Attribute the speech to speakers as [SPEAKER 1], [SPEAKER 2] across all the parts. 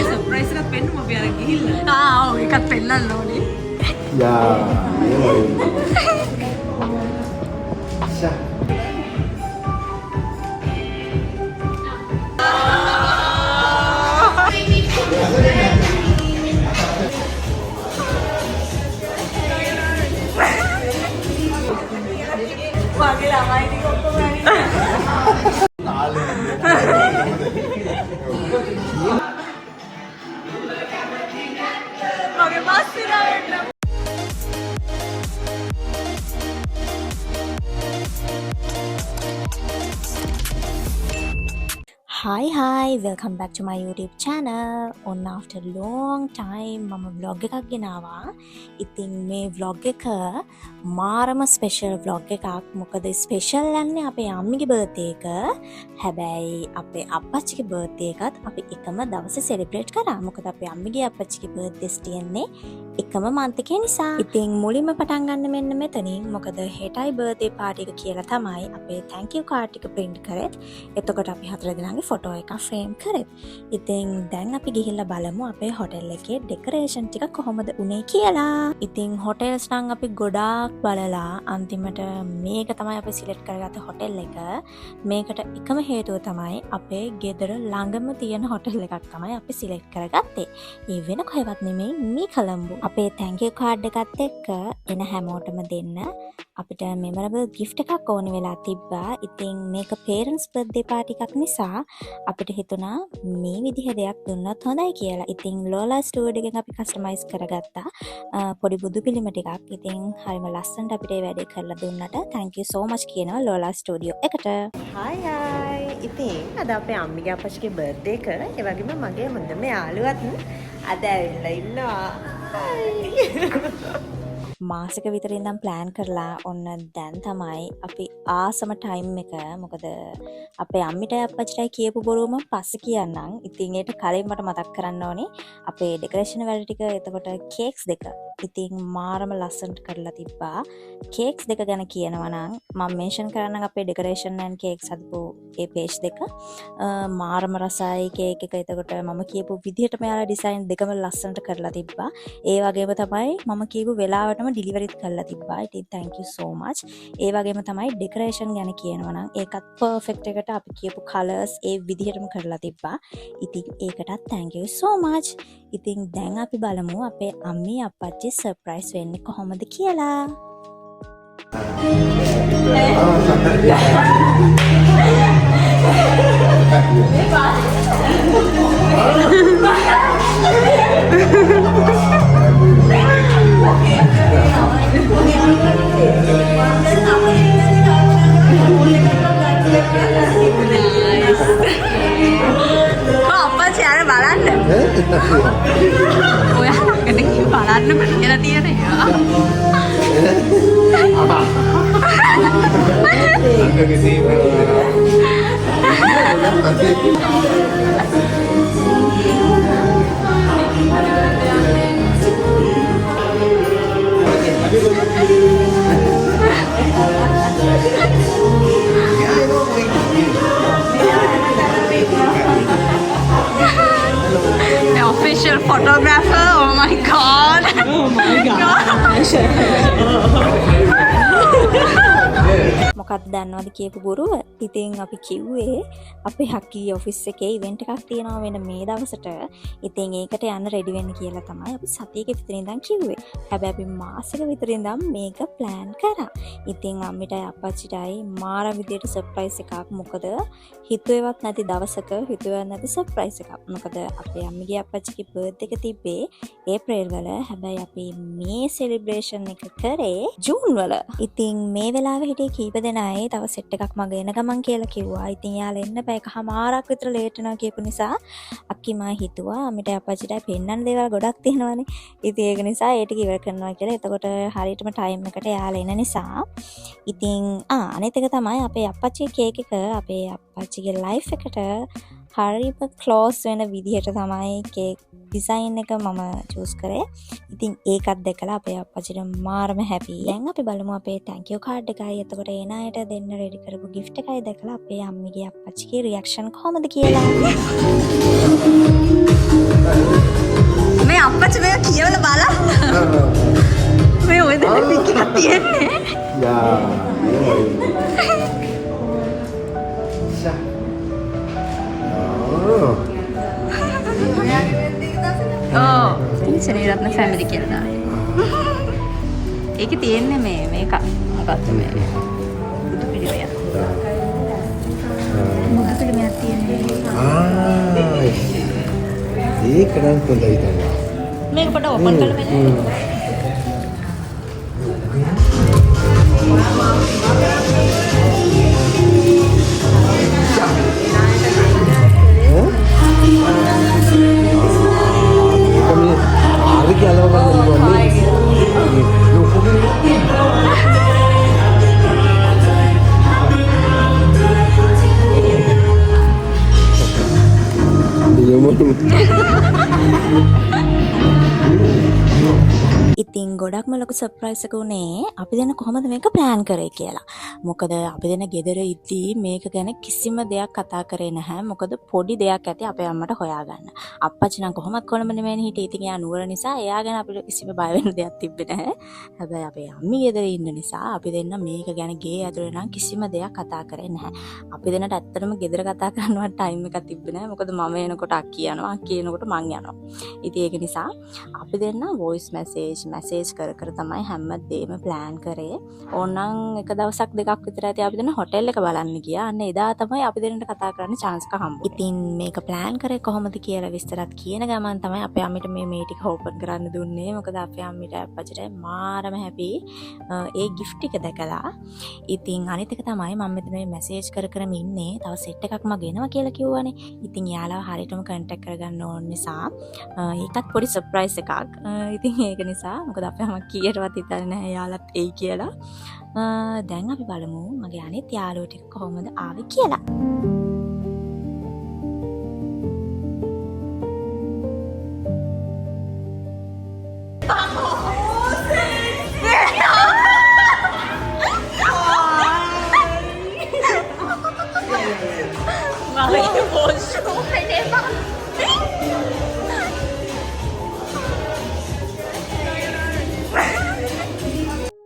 [SPEAKER 1] Surprise එකක් පෙන්නුම අපි අර ගිහිල්ලා.
[SPEAKER 2] ඔව් එකක් පෙන්නන්න ඕනේ.
[SPEAKER 3] යා ෂා
[SPEAKER 2] වගේ ළමයි ටික ඔක්කොම මගේ පස්සේ නෑ. Hi, welcome back to my YouTube channel. On after long time මම vlog එකක් ගෙනාවා. ඉතින් මේ vlog එක මාරම ස්පෙෂල් vlog එකක්. මොකද ස්පෙෂල් යන්නේ අපේ අම්මිගේ බර්ත්ඩේ එක. හැබැයි අපේ අප්පච්චිගේ බර්ත්ඩේ එකත් අපි එකම දවසේ සෙලිබ්‍රේට් කරා. මොකද අපේ අම්මිගේ අප්පච්චිගේ බර්ත්ඩේස් තියෙන්නේ එකම month එකේ නිසා. ඉතින් මුලින්ම පටන් ගන්න මෙන්න මෙතනින්. මොකද හෙටයි බර්ත්ඩේ පාර්ටි එක කියලා තමයි අපේ thank you card එක print කරෙත්. එතකොට අපි හතර දෙනාගේ ෆොටෝ එක ෆ්‍රේම් කරෙත්. ඉතින් දැන් අපි ගිහිල්ලා බලමු අපේ හොටෙල් එකේ ඩෙකොරේෂන් ටික කොහොමද උනේ කියලා. ඉතින් හොටෙල්ස් නම් අපි ගොඩාක් බලලා අන්තිමට මේක තමයි අපි සිලෙක්ට් කරගත්ත හොටෙල් එක. මේකට එකම හේතුව තමයි අපේ ගෙදර ළඟම තියෙන හොටෙල් එකක් තමයි අපි සිලෙක්ට් කරගත්තේ. ඒ වෙන කොහෙවත් නෙමෙයි මේ කොළඹ. අපේ thank you card එකත් එක්ක එන හැමෝටම දෙන්න අපිට memorable gift එකක් ඕන වෙලා තිබ්බා. ඉතින් මේක parents birthday party එකක් නිසා අපිට හිතුණා මේ විදිහ දෙයක් දුන්නොත් හොඳයි කියලා. ඉතින් ලෝලා ස්ටුඩියෝ එකෙන් අපි කස්ටමයිස් කරගත්තා පොඩි බුදු පිළිම ටිකක්. ඉතින් හරිම ලස්සනට අපිට ඒ වැඩේ කරලා දුන්නට thank you so much කියනවා ලෝලා ස්ටුඩියෝ එකට.
[SPEAKER 1] Hi. ඉතින් අද අපේ අම්මිගේ අපච්චිගේ බර්ත්ඩේ එක. ඒ වගේම මගේ හොඳම යාළුවත් අද ඇවිල්ලා ඉන්නවා.
[SPEAKER 2] මාසක විතර ඉඳන් ප්ලෑන් කරලා ඔන්න දැන් තමයි අපි ආසම ටයිම් එක. මොකද අපේ අම්මිටයි අප්පච්චිටයි කියපු බොරුවම පස්සේ කියන්නම්. ඉතින් ඒට කලින් මට මතක් කරන්න ඕනේ අපේ ඩෙකොරේෂන් වැඩ ටික. එතකොට කේක්ස් දෙක ඉතින් මාරම ලස්සනට කරලා තිබ්බා. කේක්ස් දෙක ගැන කියනවා නම් මම මෙන්ෂන් කරන්නම් අපේ ඩෙකොරේෂන් and කේක්ස් හදපු ඒ පේජ් දෙක. මාරම රසයි කේක් එක. එතකොට මම කියපු විදිහටම යාලා ඩිසයින් දෙකම ලස්සනට කරලා තිබ්බා. ඒ වගේම තමයි මම කියපු වෙලාවටම ඩිලිවරිත් කරලා තිබ්බා. ඉතින් thank you so much. ඒ වගේම තමයි ඩෙකොරේෂන් ගැන කියනවා නම් ඒකත් පර්ෆෙක්ට් එකට අපි කියපු කලර්ස් ඒ විදිහටම කරලා තිබ්බා. ඉතින් ඒකටත් thank you so much. ඉතින් දැන් අපි බලමු අපේ අම්මි අප්පච්චි සර්ප්‍රයිස් වෙන්නේ කොහොමද කියලා. අප්පච්චි ආර බලන්න. ඔයා ළඟට බලන්න කියලා තියෙනවා. The official photographer. Oh my god. මොකක්ද දන්නවද කියපු බොරුව? ඉතින් අපි කිව්වේ අපේ හක්කී ඔෆිස් එකේ ඉවෙන්ට් එකක් තියෙනවා වෙන මේ දවසට. ඉතින් ඒකට යන්න රෙඩි වෙන්න කියලා තමයි අපි සතියක විතර ඉඳන් කිව්වේ. හැබැයි අපි මාසෙක විතර ඉඳන් මේක ප්ලෑන් කරා. ඉතින් අම්මිටයි අප්පච්චිටයි මාර විදියට සර්ප්‍රයිස් එකක්. මොකද හිතුවේවත් නැති දවසක හිතුවේවත් නැති සර්ප්‍රයිස් එකක්. මොකද අපේ අම්මිගේ අප්පච්චිගේ බර්ත්ඩේ එක තිබ්බේ ඒප්‍රිල් වල. හැබැයි අපි මේ සෙලිබ්‍රේෂන් එක කරේ ජූන් වල. ඉතින් මේ වෙලාවේ හිටියේ කීප දෙනායි තව සෙට් එකක් මග එන ගමන් කියලා කිව්වා. ඉතින් යාලා එන්න බෑ එකමාරක් විතර ලේට් වෙනවා කියපු නිසා අක්කි මා හිතුවා අපිට අපච්චිටයි පෙන්නන්න දේවල් ගොඩක් තියෙනවානේ. ඉතින් ඒක නිසා ඒ ටික ඉවර කරනවා කියලා. එතකොට හරියටම ටයිම් එකට යාලා එන නිසා ඉතින් අනිත් එක තමයි අපේ අපච්චිගේ කේක් එක අපේ අපච්චිගේ ලයිෆ් එකට හරිම ක්ලෝස් වෙන විදිහට තමයි කේක් ඩිසයින් එක මම චූස් කරේ. ඉතින් ඒකත් දැකලා අපේ අප්පච්චිට මාරම හැපි. දැන් අපි බලමු අපේ thank you card එකයි එතකොට එන අයට දෙන්න රෙඩි කරපු gift එකයි දැකලා අපේ අම්මිගේ අප්පච්චිගේ රියැක්ෂන් කොහොමද කියලා. මේ අප්පච්චි මේ කියවලා බලන්න. මේ ඔය දෙන්න ලික් එකක් තියෙන්නේ.
[SPEAKER 3] 야. 자.
[SPEAKER 2] ශරීරත්න ෆැමිලි කියලා දාන්නේ. ඒකේ තියෙන්නේ මේක මොකක්ද මේ බුදු පිළිමයක්. බුදු පිළිමයක් තියෙන්නේ.
[SPEAKER 3] ඒක නම් හොඳයි තමයි.
[SPEAKER 2] මේක පොඩ්ඩක් ඕපන් කරලා බලන්න. ඉතින් ගොඩක්ම ලොකු සර්ප්‍රයිස් එකක් උනේ අපි දෙන්න කොහොමද මේක ප්ලෑන් කරේ කියලා. මොකද අපි දෙන්න ගෙදර ඉද්දී මේක ගැන කිසිම දෙයක් කතා කරේ නැහැ. මොකද පොඩි දෙයක් ඇති අපේ අම්මට හොයාගන්න. අප්පච්චි නම් කොහොමත් කොළඹ නෙමෙයිනේ හිටියේ. ඉතින් එයා නුවර නිසා එයා ගැන අපිට කිසිම බය වෙන්න දෙයක් තිබ්බේ නැහැ. හැබැයි අපේ අම්මි ගෙදර ඉන්න නිසා අපි දෙන්න මේක ගැන ගේ ඇතුලේ නම් කිසිම දෙයක් කතා කරේ නැහැ. අපි දෙන්නට ඇත්තටම ගෙදර කතා කරන්නවත් ටයිම් එකක් තිබ්බේ නැහැ. මොකද මම එනකොට අක්කි යනවා, අක්කි එනකොට මං යනවා. ඉතින් ඒක නිසා අපි දෙන්න voice message කර තමයි හැමදේම ප්ලෑන් කරේ. ඕනනම් එක දවසක් දෙකක් විතර ඇති අපි දෙන්න හොටෙල් එක බලන්න ගියා. අන්න එදා තමයි අපි දෙන්නට කතා කරන්න chance එක හම්බුනේ. ඉතින් මේක ප්ලෑන් කරේ කොහොමද කියලා විස්තරත් කියන ගමන් තමයි අපේ අම්මිට මේ ටික ඕපන් කරන්න දුන්නේ. මොකද අපේ අම්මිට අප්පච්චිට මාරම හැපි ඒ gift එක දැකලා. ඉතින් අනිත් එක තමයි මම මෙතන මේ මැසේජ් කරම ඉන්නේ. තව සෙට් එකක් මම ගෙනවා කියලා කිව්වනේ. ඉතින් යාළුවා හරියටම කන්ටැක්ට් කරගන්න ඕන නිසා ඒකත් පොඩි සර්ප්‍රයිස් එකක්. ඉතින් ඒක නිසා මොකද අපේ අම්මා කීයටවත් හිතන්නේ නැහැ යාළුවත් එයි කියලා. දැන් අපි බලමු මගේ අනිත් යාළුවෝ ටික කොහොමද ආවේ කියලා.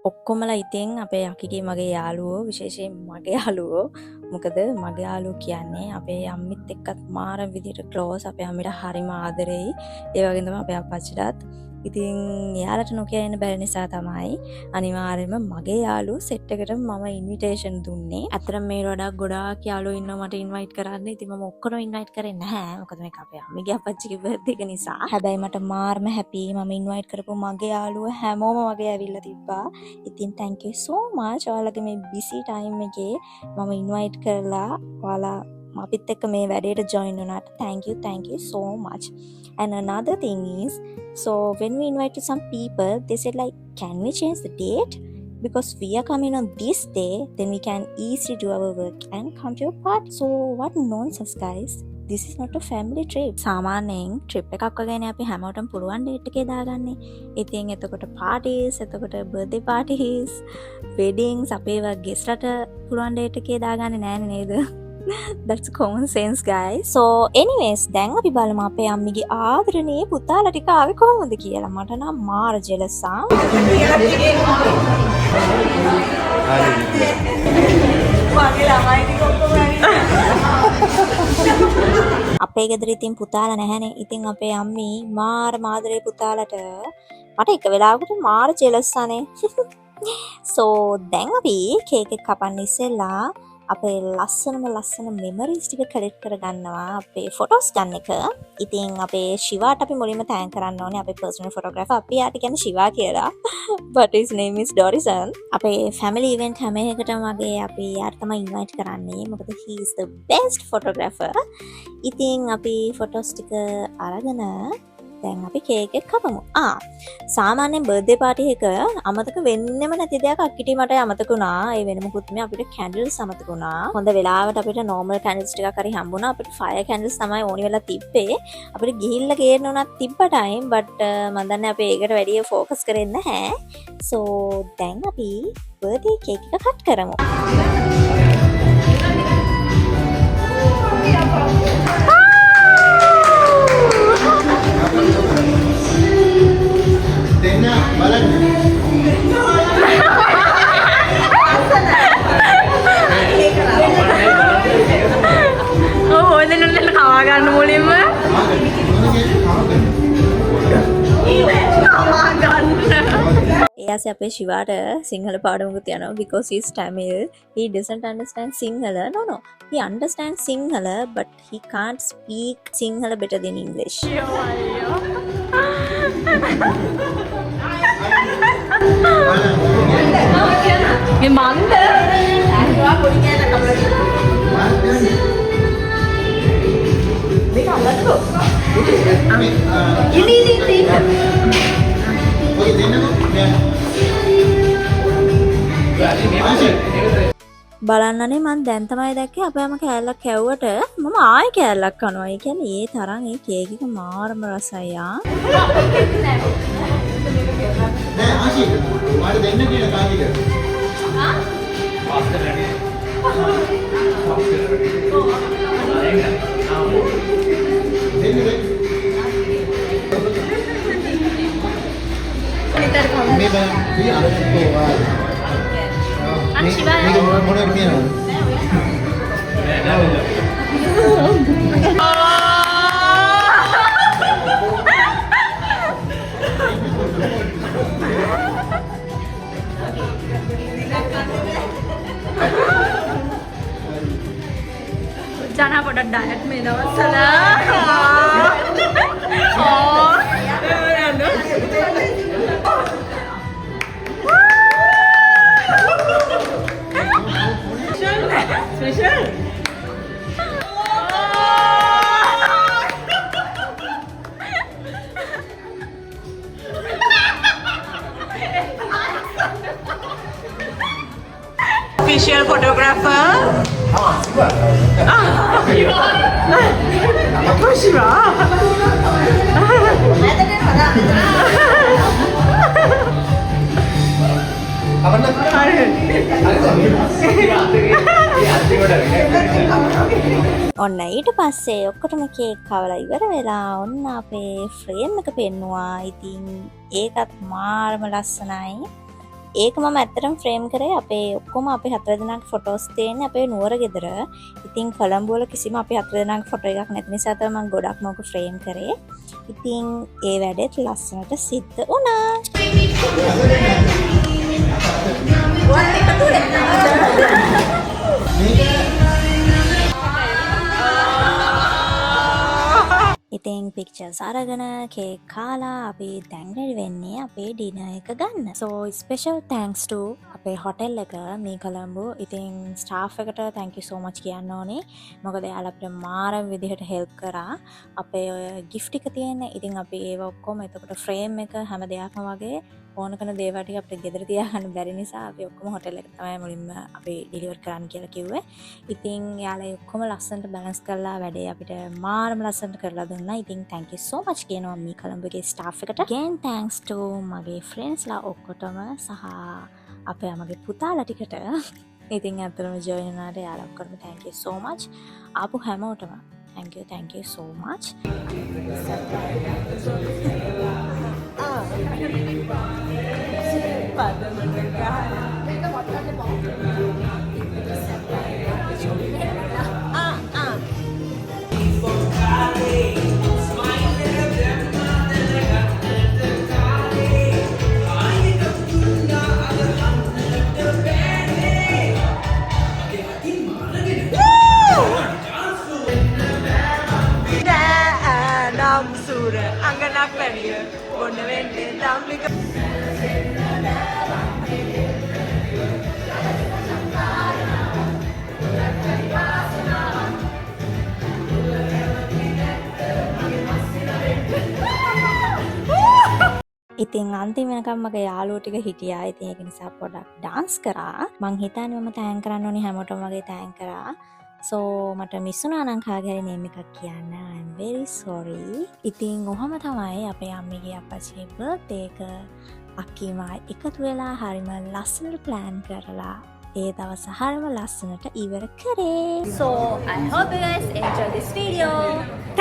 [SPEAKER 2] ඔක්කොමලා ඉතින් අපේ අකිගේ මගේ යාළුවෝ විශේෂයෙන් මගේ යාළුවෝ මොකද මගේ යාළුවෝ කියන්නේ අපේ අම්මිත් එක්කත් මාර විදිහට ක්ලෝස් අපේ අම්මිට හරිම ආදරෙයි ඒ වගේම තමයි අපේ අප්පච්චිටත් ඉතින් එයාලට නොකිය ඉන්න බැරි නිසා තමයි අනිවාර්යයෙන්ම මගේ යාළුවෝ සෙට් එකට මම ඉන්විටේෂන් දුන්නේ. අතරම මේ වඩා ගොඩාක් යාළුවෝ ඉන්නවා මට ඉන්වයිට් කරන්න. ඉතින් මම ඔක්කොම ඉන්වයිට් කරේ නැහැ. මොකද මේක අපේ අම්මිගේ අප්පච්චිගේ බර්ත්ඩේ එක නිසා. හැබැයි මට මාර්ම හැපි මම ඉන්වයිට් කරපු මගේ යාළුවෝ හැමෝම වගේ ඇවිල්ලා තිබ්බා. ඉතින් thank you so much. ඔයාලගේ මේ busy time එකේ මම ඉන්වයිට් කරලා ඔයාලා අපිත් එක්ක මේ වැඩේට join වුණාට thank you so much. And another thing is, so when we invite some people, they said like, can we change the date? Because we are coming on this day, then we can easily do our work and come to your party. So what nonsense, guys. This is not a family trip. සාමාන්‍යයෙන් trip එකක් වගේනේ අපි හැමෝටම පුළුවන් date එකේ දාගන්නේ. ඉතින් එතකොට parties, එතකොට birthday parties, weddings අපේ වගේ guest රට පුළුවන් date එකේ දාගන්නේ නෑනේ නේද? That's common sense, guys. So anyways, දැන් අපි බලමු අපේ අම්මිගේ ආදරණීය පුතාලා ටික ආවේ කොහොමද කියලා. මට නම් මාර ජෙලස් ආ. අපේ ගෙදර ඉතින් පුතාලා නැහැනේ. ඉතින් අපේ අම්මි මාර මාදරේ පුතාලට මට එක වෙලාවකට මාර ජෙලස් ආනේ. So දැන් අපි කේක් එක කපන්න ඉස්සෙල්ලා අපේ ලස්සන මෙමරිස් ටික කලෙක්ට් කරගන්නවා අපේ ෆොටෝස් ගන්න එක. ඉතින් අපේ ශිවාට අපි මුලින්ම තෑන්ක් කරන්න ඕනේ අපේ පර්සනල් ෆොටෝග්‍රාෆර්. අපි යාට කියන්නේ ශිවා කියලා. But his name is Dorison. අපේ family event හැම එකටම වගේ අපි යාට තමයි invite කරන්නේ. මොකද he is the best photographer. ඉතින් අපි ෆොටෝස් ටික අරගෙන දැන් අපි කේක් එක කපමු. සාමාන්‍යයෙන් බර්ත්ඩේ පාටි එක අමතක වෙන්නෙම නැති දෙයක් අක්කිටි මට අමතක වුණා. ඒ වෙන මොකුත් නෙමෙයි අපිට කැන්ඩල්ස් අමතක වුණා. හොඳ වෙලාවට අපිට normal candles ටිකක් හරි හම්බුණා. අපිට fire candles තමයි ඕනි වෙලා තිබ්බේ. අපිට ගිහිල්ලා ගේන්න උනත් තිබ්බටයි but මම දන්නේ අපි ඒකට වැඩි ફોකස් කරන්නේ නැහැ. so දැන් අපි බර්ත්ඩේ කේක් එක කට් කරමු.
[SPEAKER 3] දෙන්න බලන්න.
[SPEAKER 1] ඔය දෙන්නෙන් කවා ගන්න මුලින්ම
[SPEAKER 2] එයාස අපේ ශිවාට සිංහල පාඩමකුත් යනවා because he's Tamil. He doesn't understand Sinhala. No. He understands Sinhala but he can't speak Sinhala better than English.
[SPEAKER 1] මේ මන්ද ඇස්වා පොඩි කෑල්ල කපලා මේක අල්ලන්නකෝ ඉනි
[SPEAKER 3] ඔය දෙන්නකෝ.
[SPEAKER 2] බලන්නනේ මම දැන් තමයි දැක්කේ අපේම කෑල්ලක් කැව්වට මම ආයෙ කෑල්ලක් කනවා. ඒ කියන්නේ ඒ තරම් ඒ කේක් එක මාරම රසයි ආ.
[SPEAKER 3] නෑ ආශි මාට දෙන්න කියලා කාටික. මේ බලන්න මේ අරකෝ වා. මේක මොනවද කියනවද?
[SPEAKER 1] ජනා පොඩක් ඩයට් මේ දවස්වල special official photographer. Apa Shiva?
[SPEAKER 2] ඔන්න ඊට පස්සේ ඔක්කොටම කේක් කවලා ඉවර වෙලා ඔන්න අපේ ෆ්‍රේම් එක පෙන්නුවා. ඉතින් ඒකත් මාරම ලස්සනයි. ඒක මම ඇත්තටම ෆ්‍රේම් කරේ අපේ ඔක්කොම අපේ 4 දෙනාගේ ෆොටෝස් තියෙන්නේ අපේ නුවර ගෙදර. ඉතින් කොළඹ වල කිසිම අපේ 4 දෙනාගේ ෆොටෝ එකක් නැති නිසා තමයි මම ගොඩක්ම ඔක ෆ්‍රේම් කරේ. ඉතින් ඒ වැඩේත් ලස්සනට සිද්ධ වුණා. ඉතින් පික්චර්ස් අරගෙන කේක් කාලා අපි දැන් රෙඩි වෙන්නේ අපේ ඩිනර් එක ගන්න. So special thanks to අපේ හොටෙල් එක මේ කොළඹ. ඉතින් ස්ටාෆ් එකට thank you so much කියන්න ඕනේ. මොකද එයාලා අපිට මාරම විදිහට help කරා. අපේ ඔය gift එක තියෙන්නේ. ඉතින් අපි ඒව ඔක්කොම එතකොට frame එක හැම දෙයක්ම වගේ ඕන කරන දේවල් ටික අපිට ගෙදර තියාගන්න බැරි නිසා අපි ඔක්කොම හොටෙල් එකට තමයි මුලින්ම අපි ඩෙලිවර් කරන්න කියලා කිව්වේ. ඉතින් යාලා ඔක්කොම ලස්සනට බැලන්ස් කරලා වැඩේ අපිට මාරම ලස්සනට කරලා දුන්නා. ඉතින් thank you so much කියනවා මේ කොළඹගේ staff එකට. Again thanks to මගේ friends ලා ඔක්කොටම සහ අපේ මගේ පුතාලා ටිකට. ඉතින් අතරම join වුණාට යාලා ඔක්කොටම thank you so much. ආපු හැමෝටම thank you so much.
[SPEAKER 1] අංගනක් වැඩිය බොන්න වෙන්නේ ධම්මික
[SPEAKER 2] ඉතින් අන්තිම වෙනකම් මගේ යාළුවෝ ටික හිටියා. ඉතින් ඒක නිසා පොඩ්ඩක් ඩාන්ස් කරා. මං හිතන්නේ මම තෑන් කරන්න ඕනි හැමෝටම වගේ තෑන් කරා. So මට මිස් වුණා නම් කාගේ හරි නේම් එකක් කියන්න. I'm very sorry. ඉතින් ඔහම තමයි අපේ අම්මිගේ අප්පච්චිගේ බර්ත්ඩේ එක අක්කීමයි එකතු වෙලා හරිම ලස්සනට ප්ලෑන් කරලා ඒ දවස හරිම ලස්සනට ඉවර කරේ. So I hope you guys enjoy this video.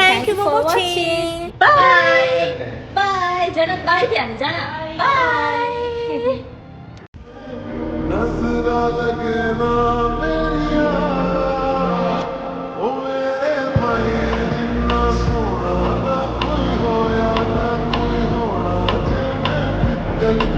[SPEAKER 2] Thank you for watching. Bye. Bye. Jana bye කියන්න Jana. Bye.